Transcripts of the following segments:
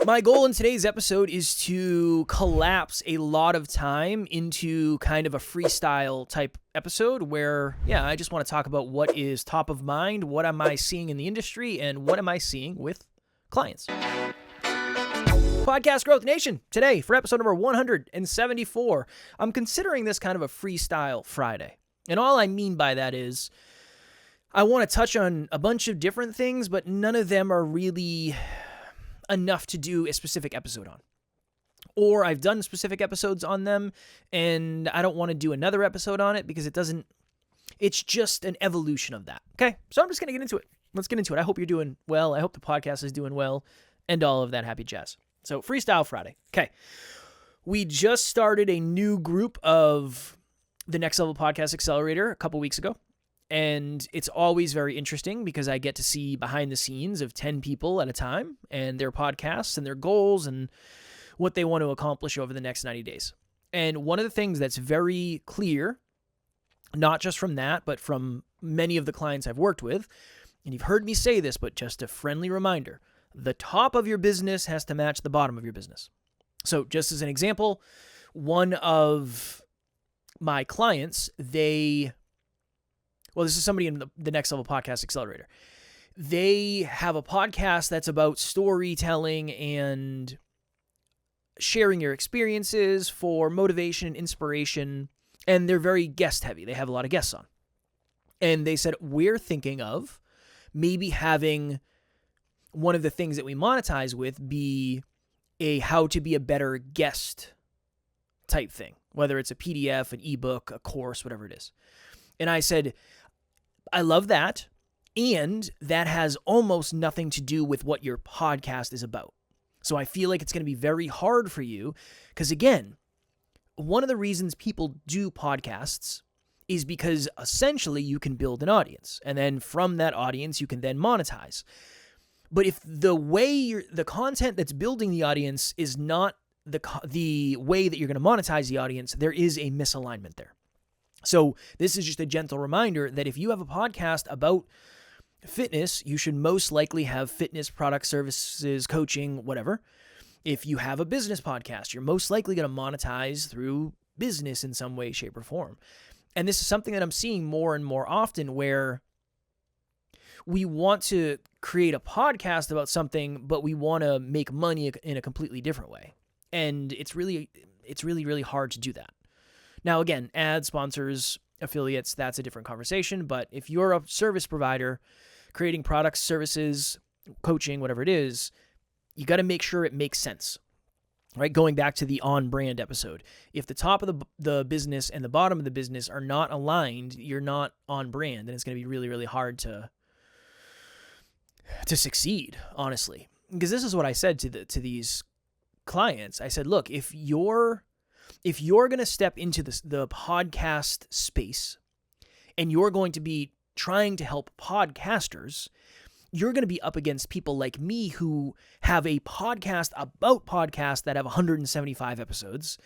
My goal in today's episode is to collapse a lot of time into kind of a freestyle type episode where, I just want to talk about what is top of mind, what am I seeing in the industry, and what am I seeing with clients. Podcast Growth Nation, today for episode number 174, I'm considering this kind of a Freestyle Friday. And all I mean by that is I want to touch on a bunch of different things, but none of them are really enough to do a specific episode on. Or I've done specific episodes on them and I don't want to do another episode on it because it's just an evolution of that. Okay, so I'm just going to get into it. Let's get into it. I hope you're doing well. I hope the podcast is doing well and all of that happy jazz. So Freestyle Friday. Okay, we just started a new group of the Next Level Podcast Accelerator a couple weeks ago. And it's always very interesting because I get to see behind the scenes of 10 people at a time and their podcasts and their goals and what they want to accomplish over the next 90 days. And one of the things that's very clear, not just from that, but from many of the clients I've worked with, and you've heard me say this, but just a friendly reminder, the top of your business has to match the bottom of your business. So just as an example, one of my clients, this is somebody in the Next Level Podcast Accelerator. They have a podcast that's about storytelling and sharing your experiences for motivation and inspiration, and they're very guest heavy. They have a lot of guests on. And they said, we're thinking of maybe having one of the things that we monetize with be a how to be a better guest type thing, whether it's a PDF, an ebook, a course, whatever it is. And I said, I love that, and that has almost nothing to do with what your podcast is about. So I feel like it's going to be very hard for you because, again, one of the reasons people do podcasts is because essentially you can build an audience, and then from that audience you can then monetize. But if the content that's building the audience is not the way that you're going to monetize the audience, there is a misalignment there. So this is just a gentle reminder that if you have a podcast about fitness, you should most likely have fitness products, services, coaching, whatever. If you have a business podcast, you're most likely going to monetize through business in some way, shape, or form. And this is something that I'm seeing more and more often where we want to create a podcast about something, but we want to make money in a completely different way. And it's really, really hard to do that. Now, again, ads, sponsors, affiliates, that's a different conversation. But if you're a service provider creating products, services, coaching, whatever it is, you got to make sure it makes sense, right? Going back to the on-brand episode. If the top of the business and the bottom of the business are not aligned, you're not on brand, and it's going to be really, really hard to succeed, honestly. Because this is what I said to these clients. I said, look, if you're going to step into the podcast space and you're going to be trying to help podcasters, you're going to be up against people like me who have a podcast about podcasts that have 175 episodes.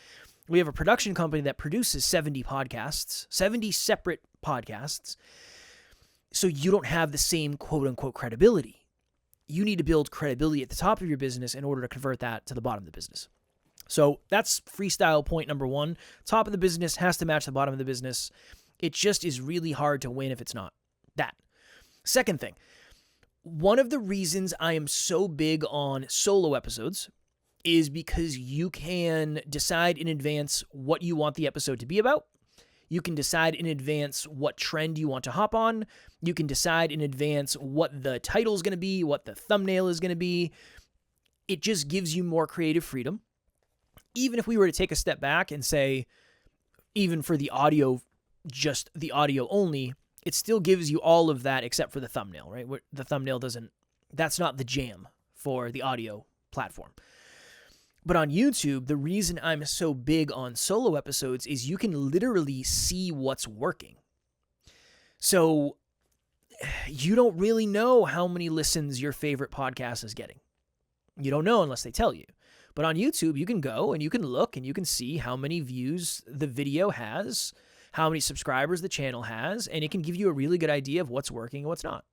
We have a production company that produces 70 podcasts, 70 separate podcasts. So you don't have the same quote unquote credibility. You need to build credibility at the top of your business in order to convert that to the bottom of the business. So that's freestyle point number one. Top of the business has to match the bottom of the business. It just is really hard to win if it's not that. Second thing, one of the reasons I am so big on solo episodes is because you can decide in advance what you want the episode to be about. You can decide in advance what trend you want to hop on. You can decide in advance what the title is going to be, what the thumbnail is going to be. It just gives you more creative freedom. Even if we were to take a step back and say, even for the audio, just the audio only, it still gives you all of that except for the thumbnail, right? The thumbnail that's not the jam for the audio platform. But on YouTube, the reason I'm so big on solo episodes is you can literally see what's working. So you don't really know how many listens your favorite podcast is getting. You don't know unless they tell you. But on YouTube, you can go and you can look and you can see how many views the video has, how many subscribers the channel has, and it can give you a really good idea of what's working and what's not.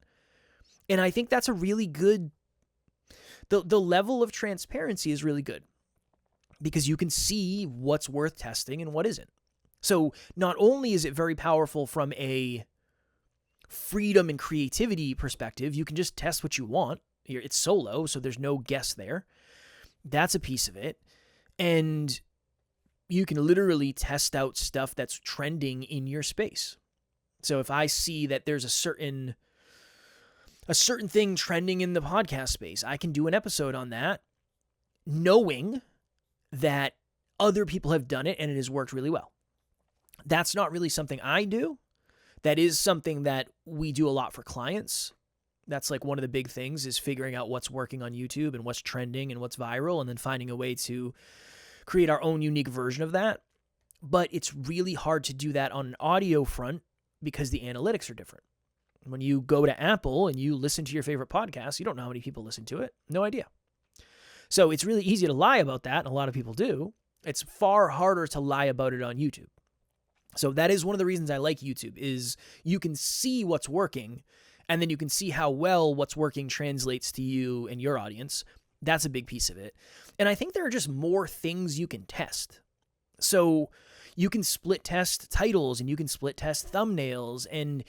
And I think that's a really good The level of transparency is really good because you can see what's worth testing and what isn't. So not only is it very powerful from a freedom and creativity perspective, you can just test what you want. It's solo, so there's no guess there. That's a piece of it. And you can literally test out stuff that's trending in your space. So if I see that there's a certain thing trending in the podcast space, I can do an episode on that, knowing that other people have done it and it has worked really well. That's not really something I do. That is something that we do a lot for clients. That's like one of the big things is figuring out what's working on YouTube and what's trending and what's viral, and then finding a way to create our own unique version of that. But it's really hard to do that on an audio front because the analytics are different. When you go to Apple and you listen to your favorite podcast, you don't know how many people listen to it. No idea. So it's really easy to lie about that, and a lot of people do. It's far harder to lie about it on YouTube. So that is one of the reasons I like YouTube, is you can see what's working, and then you can see how well what's working translates to you and your audience. That's a big piece of it. And I think there are just more things you can test. So you can split test titles and you can split test thumbnails, and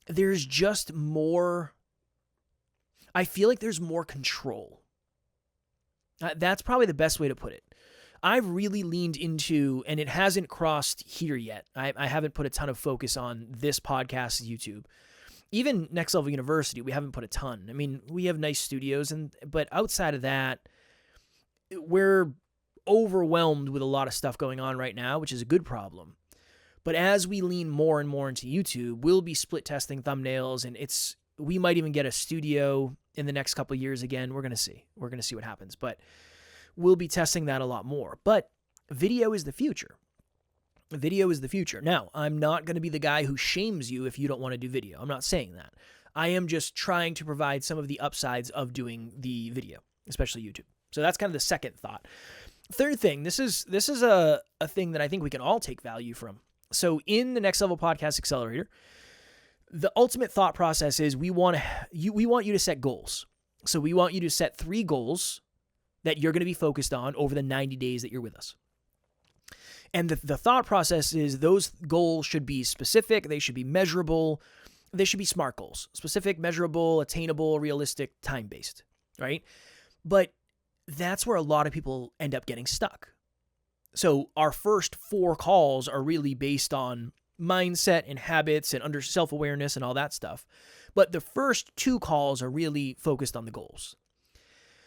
there's just more. I feel like there's more control. That's probably the best way to put it. I've really leaned into, and it hasn't crossed here yet. I haven't put a ton of focus on this podcast, YouTube. Even Next Level University, we haven't put a ton. I mean, we have nice studios, but outside of that, we're overwhelmed with a lot of stuff going on right now, which is a good problem. But as we lean more and more into YouTube, we'll be split testing thumbnails, and we might even get a studio in the next couple of years again. We're going to see. We're going to see what happens, but we'll be testing that a lot more. But video is the future. Video is the future. Now, I'm not going to be the guy who shames you if you don't want to do video. I'm not saying that. I am just trying to provide some of the upsides of doing the video, especially YouTube. So that's kind of the second thought. Third thing, this is a thing that I think we can all take value from. So in the Next Level Podcast Accelerator, the ultimate thought process is we want you to set goals. So we want you to set 3 goals that you're going to be focused on over the 90 days that you're with us. And the thought process is those goals should be specific, they should be measurable, they should be SMART goals. Specific, measurable, attainable, realistic, time-based, right? But that's where a lot of people end up getting stuck. So our first 4 calls are really based on mindset and habits and under self-awareness and all that stuff. But the first 2 calls are really focused on the goals.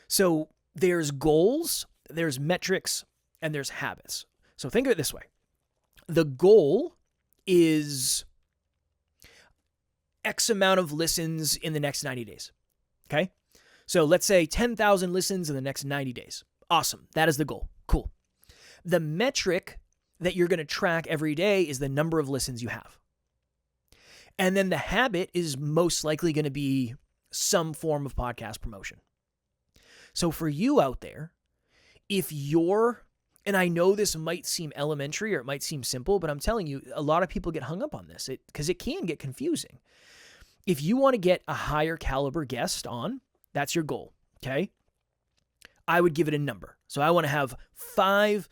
So there's goals, there's metrics, and there's habits. So think of it this way. The goal is X amount of listens in the next 90 days. Okay? So let's say 10,000 listens in the next 90 days. Awesome. That is the goal. Cool. The metric that you're going to track every day is the number of listens you have. And then the habit is most likely going to be some form of podcast promotion. So for you out there, and I know this might seem elementary or it might seem simple, but I'm telling you, a lot of people get hung up on this because it can get confusing. If you want to get a higher caliber guest on, that's your goal, okay? I would give it a number. So I want to have 5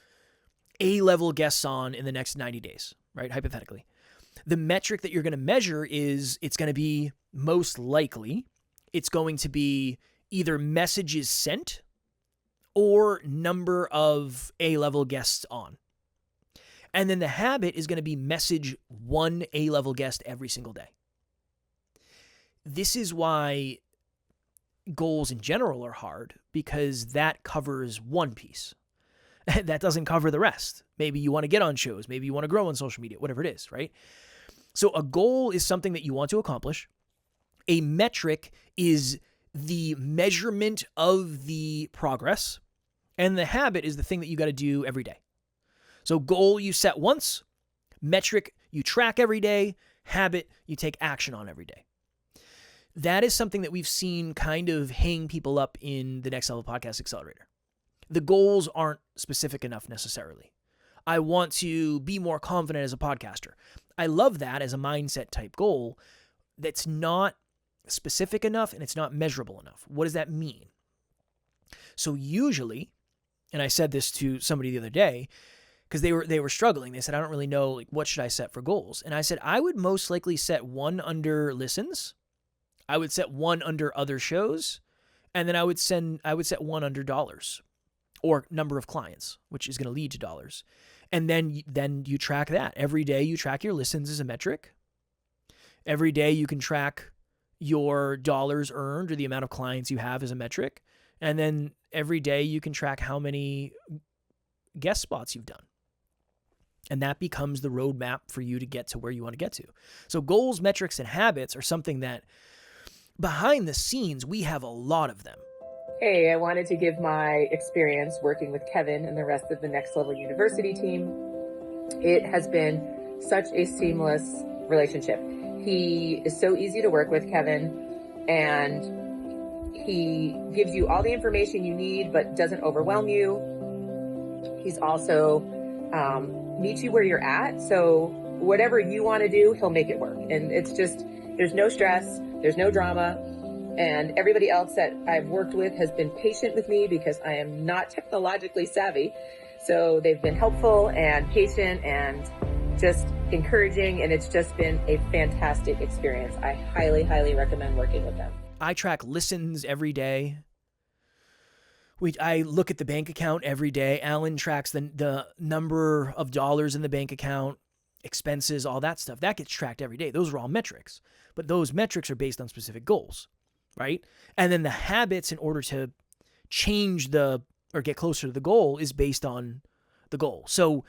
A-level guests on in the next 90 days, right? Hypothetically. The metric that you're going to measure is it's going to be most likely, it's going to be either messages sent or number of A-level guests on. And then the habit is going to be message 1 A-level guest every single day. This is why goals in general are hard, because that covers one piece. That doesn't cover the rest. Maybe you want to get on shows. Maybe you want to grow on social media, whatever it is, right? So a goal is something that you want to accomplish. A metric is the measurement of the progress, and the habit is the thing that you got to do every day. So goal you set once, metric you track every day, habit you take action on every day. That is something that we've seen kind of hang people up in the Next Level Podcast Accelerator. The goals aren't specific enough necessarily. I want to be more confident as a podcaster. I love that as a mindset type goal. That's not specific enough and it's not measurable enough. What does that mean? So usually, and I said this to somebody the other day, because they were struggling. They said, I don't really know, like, what should I set for goals? And I said, I would most likely set one under listens. I would set one under other shows. And then I would set one under dollars or number of clients, which is going to lead to dollars. And then you track that. Every day you track your listens as a metric. Every day you can track your dollars earned or the amount of clients you have as a metric. And then every day you can track how many guest spots you've done. And that becomes the roadmap for you to get to where you want to get to. So goals, metrics, and habits are something that behind the scenes, we have a lot of them. Hey, I wanted to give my experience working with Kevin and the rest of the Next Level University team. It has been such a seamless relationship. He is so easy to work with, Kevin, and he gives you all the information you need, but doesn't overwhelm you. He's also meets you where you're at. So whatever you want to do, he'll make it work. And it's just, there's no stress, there's no drama. And everybody else that I've worked with has been patient with me because I am not technologically savvy. So they've been helpful and patient and just encouraging. And it's just been a fantastic experience. I highly, highly recommend working with them. I track listens every day. I look at the bank account every day. Alan tracks the number of dollars in the bank account, expenses, all that stuff. That gets tracked every day. Those are all metrics. But those metrics are based on specific goals, right? And then the habits in order to change or get closer to the goal is based on the goal. So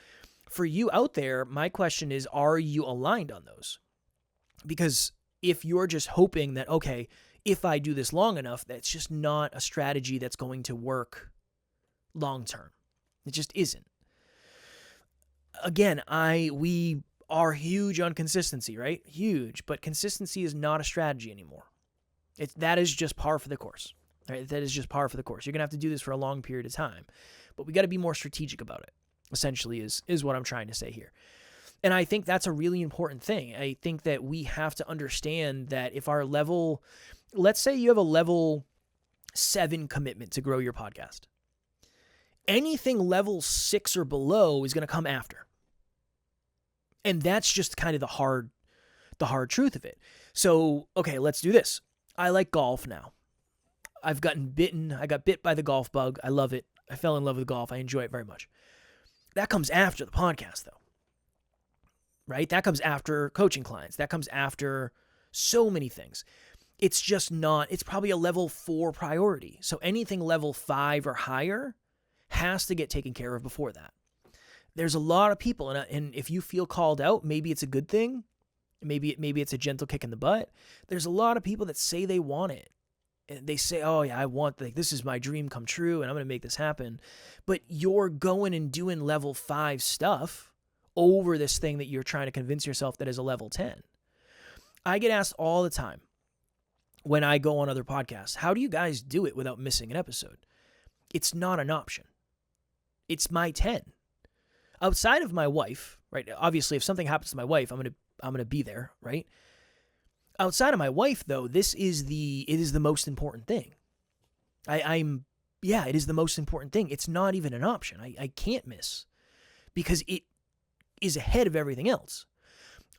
for you out there, my question is, are you aligned on those? Because if you're just hoping that, okay, if I do this long enough, that's just not a strategy that's going to work long term. It just isn't. Again, we are huge on consistency, right? Huge, but consistency is not a strategy anymore. That is just par for the course. Right? That is just par for the course. You're gonna have to do this for a long period of time, but we got to be more strategic about it. Essentially, is what I'm trying to say here. And I think that's a really important thing. I think that we have to understand that if our level, let's say you have a level 7 commitment to grow your podcast, anything level 6 or below is going to come after. And that's just kind of the hard truth of it. So, okay, let's do this. I like golf now. I've gotten bitten. I got bit by the golf bug. I love it. I fell in love with golf. I enjoy it very much. That comes after the podcast, though. Right? That comes after coaching clients. That comes after so many things. It's just not, it's probably a level 4 priority. So anything level 5 or higher has to get taken care of before that. There's a lot of people, and if you feel called out, maybe it's a good thing. Maybe it's a gentle kick in the butt. There's a lot of people that say they want it. And they say, oh yeah, I want, like, this is my dream come true and I'm going to make this happen. But you're going and doing level 5 stuff over this thing that you're trying to convince yourself that is a level 10. I get asked all the time when I go on other podcasts, how do you guys do it without missing an episode? It's not an option. It's my 10. Outside of my wife, right? Obviously, if something happens to my wife, I'm going to be there, right? Outside of my wife, though, it is the most important thing. It is the most important thing. It's not even an option. I can't miss because it is ahead of everything else.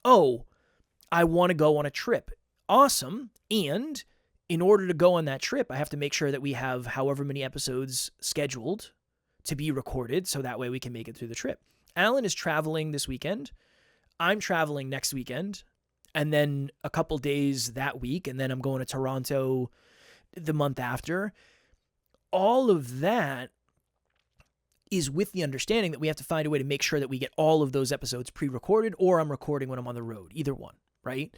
Oh, I want to go on a trip. Awesome. And in order to go on that trip, I have to make sure that we have however many episodes scheduled to be recorded so that way we can make it through the trip. Alan is traveling this weekend. I'm traveling next weekend. And then a couple days that week. And then I'm going to Toronto the month after. All of that is with the understanding that we have to find a way to make sure that we get all of those episodes pre-recorded, or I'm recording when I'm on the road, either one, right?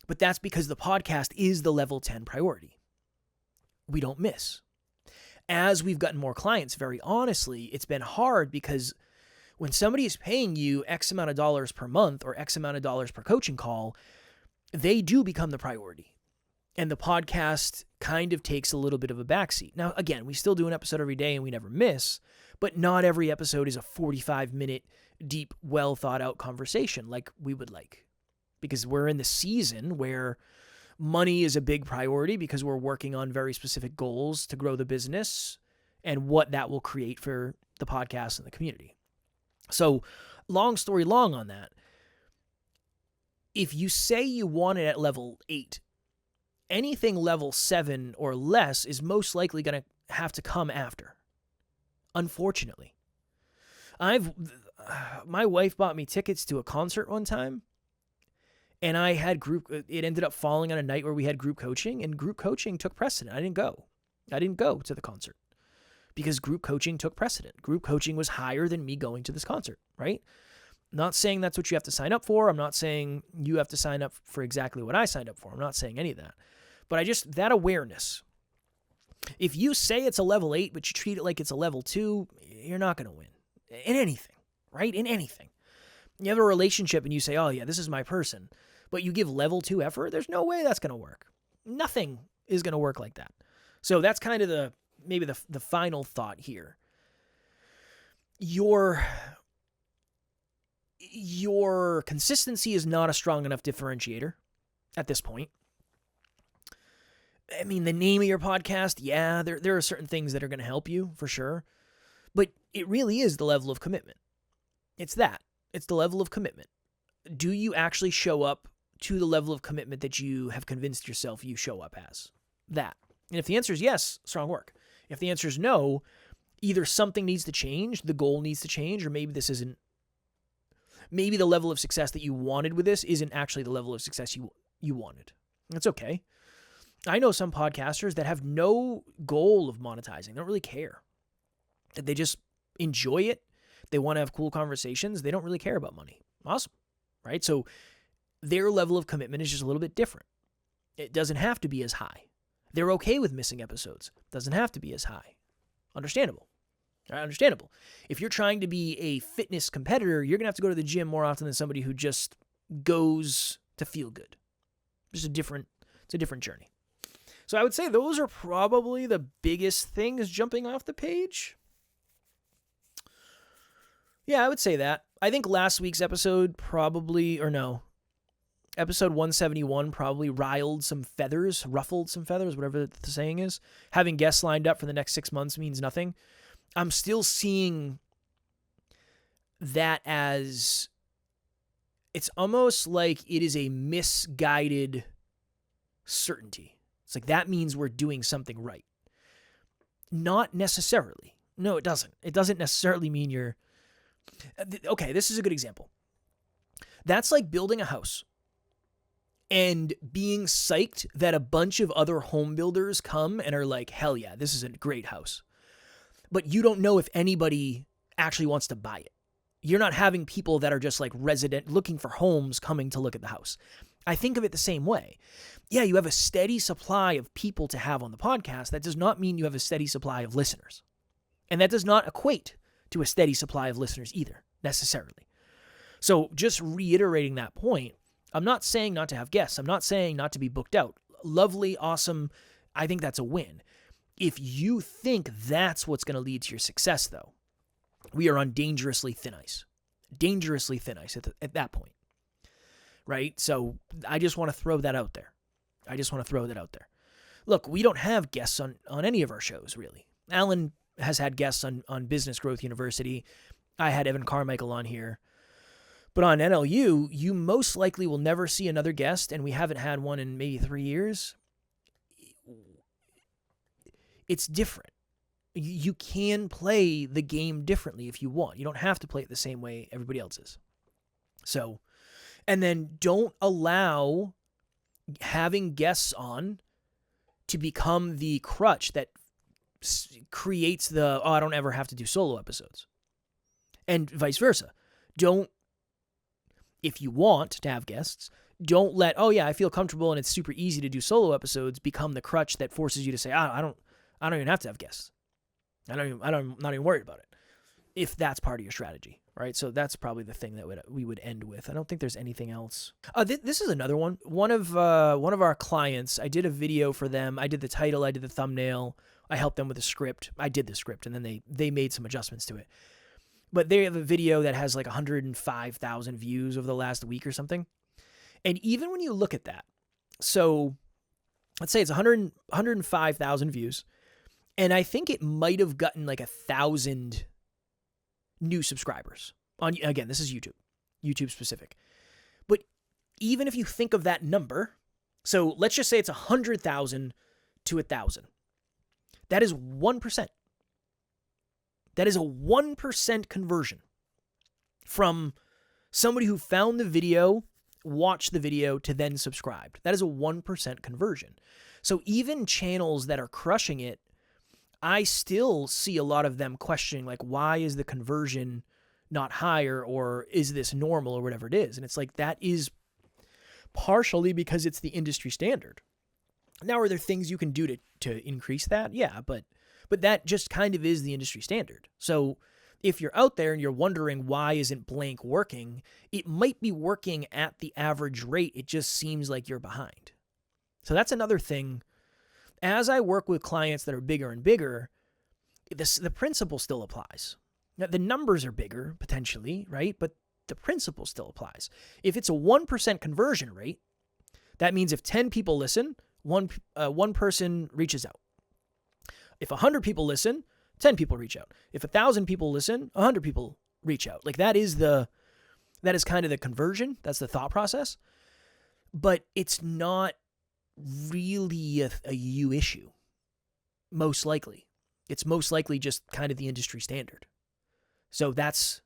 But that's because the podcast is the level 10 priority. We don't miss. As we've gotten more clients, very honestly, it's been hard because when somebody is paying you X amount of dollars per month or X amount of dollars per coaching call, they do become the priority. And the podcast kind of takes a little bit of a backseat. Now, again, we still do an episode every day and we never miss, but not every episode is a 45-minute, deep, well-thought-out conversation like we would like. Because we're in the season where money is a big priority because we're working on very specific goals to grow the business. and what that will create for the podcast and the community. So, long story long on that. If you say you want it at level 8, anything level 7 or less is most likely going to have to come after. Unfortunately. My wife bought me tickets to a concert one time, and it ended up falling on a night where we had group coaching, and group coaching took precedent. I didn't go to the concert because group coaching took precedent. Group coaching was higher than me going to this concert, right? Not saying that's what you have to sign up for. I'm not saying you have to sign up for exactly what I signed up for. I'm not saying any of that. But that awareness. If you say it's a level 8, but you treat it like it's a level 2, you're not going to win. In anything, right? In anything. You have a relationship and you say, oh yeah, this is my person, but you give level 2 effort, there's no way that's going to work. Nothing is going to work like that. So that's kind of maybe the final thought here. Your consistency is not a strong enough differentiator at this point. I mean, the name of your podcast, yeah, there are certain things that are going to help you for sure, but it really is the level of commitment. It's the level of commitment. Do you actually show up to the level of commitment that you have convinced yourself you show up as? That. And if the answer is yes, strong work. If the answer is no, either something needs to change, the goal needs to change, or maybe the level of success that you wanted with this isn't actually the level of success you wanted. That's okay. I know some podcasters that have no goal of monetizing. They don't really care. They just enjoy it. They want to have cool conversations. They don't really care about money. Awesome, right? So their level of commitment is just a little bit different. It doesn't have to be as high. They're okay with missing episodes. Doesn't have to be as high. Understandable. All right, understandable. If you're trying to be a fitness competitor, you're going to have to go to the gym more often than somebody who just goes to feel good. It's a different journey. So I would say those are probably the biggest things jumping off the page. Yeah, I would say that. I think last week's episode episode 171 probably ruffled some feathers, whatever the saying is. Having guests lined up for the next 6 months means nothing. I'm still seeing that as it's almost like it is a misguided certainty. It's like that means we're doing something right. Not necessarily. No, it doesn't. It doesn't necessarily mean you're... Okay, this is a good example. That's like building a house and being psyched that a bunch of other home builders come and are like, hell yeah, this is a great house. But you don't know if anybody actually wants to buy it. You're not having people that are just like resident looking for homes coming to look at the house. I think of it the same way. Yeah, you have a steady supply of people to have on the podcast. That does not mean you have a steady supply of listeners. And that does not equate to a steady supply of listeners either, necessarily. So just reiterating that point, I'm not saying not to have guests. I'm not saying not to be booked out. Lovely, awesome. I think that's a win. If you think that's what's going to lead to your success, though, we are on dangerously thin ice. Dangerously thin ice at that point. Right? So I just want to throw that out there. Look, we don't have guests on any of our shows, really. Alan has had guests on Business Growth University. I had Evan Carmichael on here. But on NLU, you most likely will never see another guest, and we haven't had one in maybe 3 years. It's different. You can play the game differently if you want. You don't have to play it the same way everybody else is. So, and then don't allow having guests on to become the crutch that creates I don't ever have to do solo episodes. And vice versa. If you want to have guests, don't let, I feel comfortable and it's super easy to do solo episodes become the crutch that forces you to say, I don't even have to have guests. I'm not even worried about it. If that's part of your strategy, right? So that's probably the thing that we would end with. I don't think there's anything else. This is another one. One of our clients, I did a video for them. I did the title, I did the thumbnail, I helped them with the script. I did the script, and then they made some adjustments to it. But they have a video that has like 105,000 views over the last week or something. And even when you look at that, so let's say it's 105,000 views, And I think it might have gotten like 1,000 new subscribers. Again, this is YouTube specific. But even if you think of that number, so let's just say it's 100,000 to 1,000. That is 1%. That is a 1% conversion from somebody who found the video, watched the video, to then subscribed. That is a 1% conversion. So even channels that are crushing it, I still see a lot of them questioning, like, why is the conversion not higher, or is this normal, or whatever it is. And it's like, that is partially because it's the industry standard. Now, are there things you can do to increase that? Yeah, but that just kind of is the industry standard. So if you're out there and you're wondering why isn't blank working, it might be working at the average rate. It just seems like you're behind. So that's another thing. As I work with clients that are bigger and bigger, the principle still applies. Now, the numbers are bigger, potentially, right? But the principle still applies. If it's a 1% conversion rate, that means if 10 people listen, one person reaches out. If 100 people listen, 10 people reach out. If 1,000 people listen, 100 people reach out. Like, that is kind of the conversion. That's the thought process. But it's not really a you issue, most likely. It's most likely just kind of the industry standard. So that's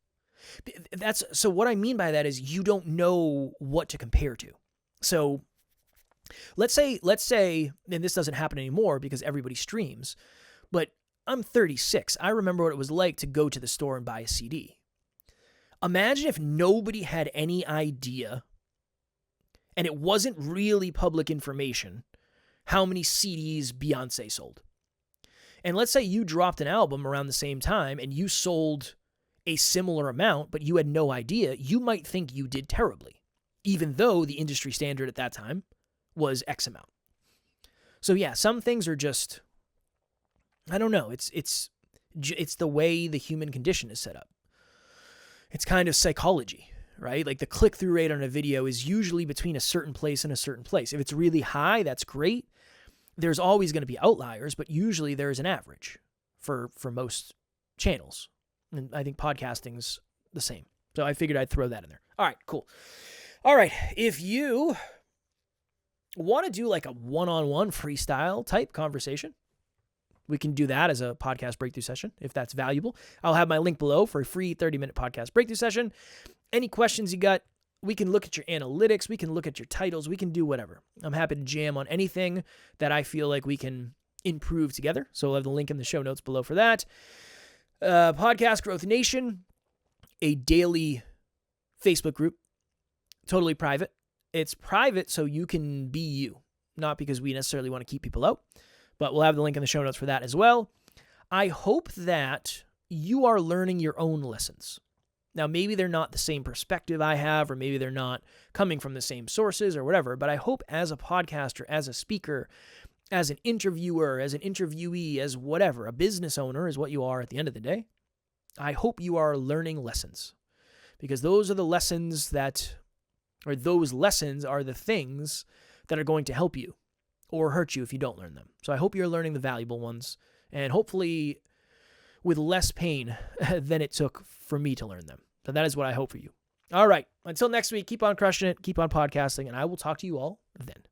so what I mean by that is you don't know what to compare to. So let's say, and this doesn't happen anymore because everybody streams, but I'm 36. I remember what it was like to go to the store and buy a CD. Imagine if nobody had any idea, and it wasn't really public information, how many CDs Beyonce sold. And let's say you dropped an album around the same time and you sold a similar amount, but you had no idea. You might think you did terribly, even though the industry standard at that time was X amount. So yeah, some things are just, I don't know. It's the way the human condition is set up. It's kind of psychology, right? Like, the click-through rate on a video is usually between a certain place and a certain place. If it's really high, that's great. There's always going to be outliers, but usually there's an average for most channels. And I think podcasting's the same. So I figured I'd throw that in there. All right, cool. All right, if you want to do like a one-on-one freestyle type conversation, we can do that as a podcast breakthrough session if that's valuable. I'll have my link below for a free 30-minute podcast breakthrough session. Any questions you got, we can look at your analytics, we can look at your titles, we can do whatever. I'm happy to jam on anything that I feel like we can improve together. So I'll have the link in the show notes below for that. Podcast Growth Nation, a daily Facebook group, totally private. It's private so you can be you, not because we necessarily want to keep people out, but we'll have the link in the show notes for that as well. I hope that you are learning your own lessons. Now, maybe they're not the same perspective I have, or maybe they're not coming from the same sources or whatever, but I hope as a podcaster, as a speaker, as an interviewer, as an interviewee, as whatever, a business owner is what you are at the end of the day. I hope you are learning lessons, because those are the lessons those lessons are the things that are going to help you or hurt you if you don't learn them. So I hope you're learning the valuable ones, and hopefully with less pain than it took for me to learn them. So that is what I hope for you. All right. Until next week, keep on crushing it, keep on podcasting, and I will talk to you all then.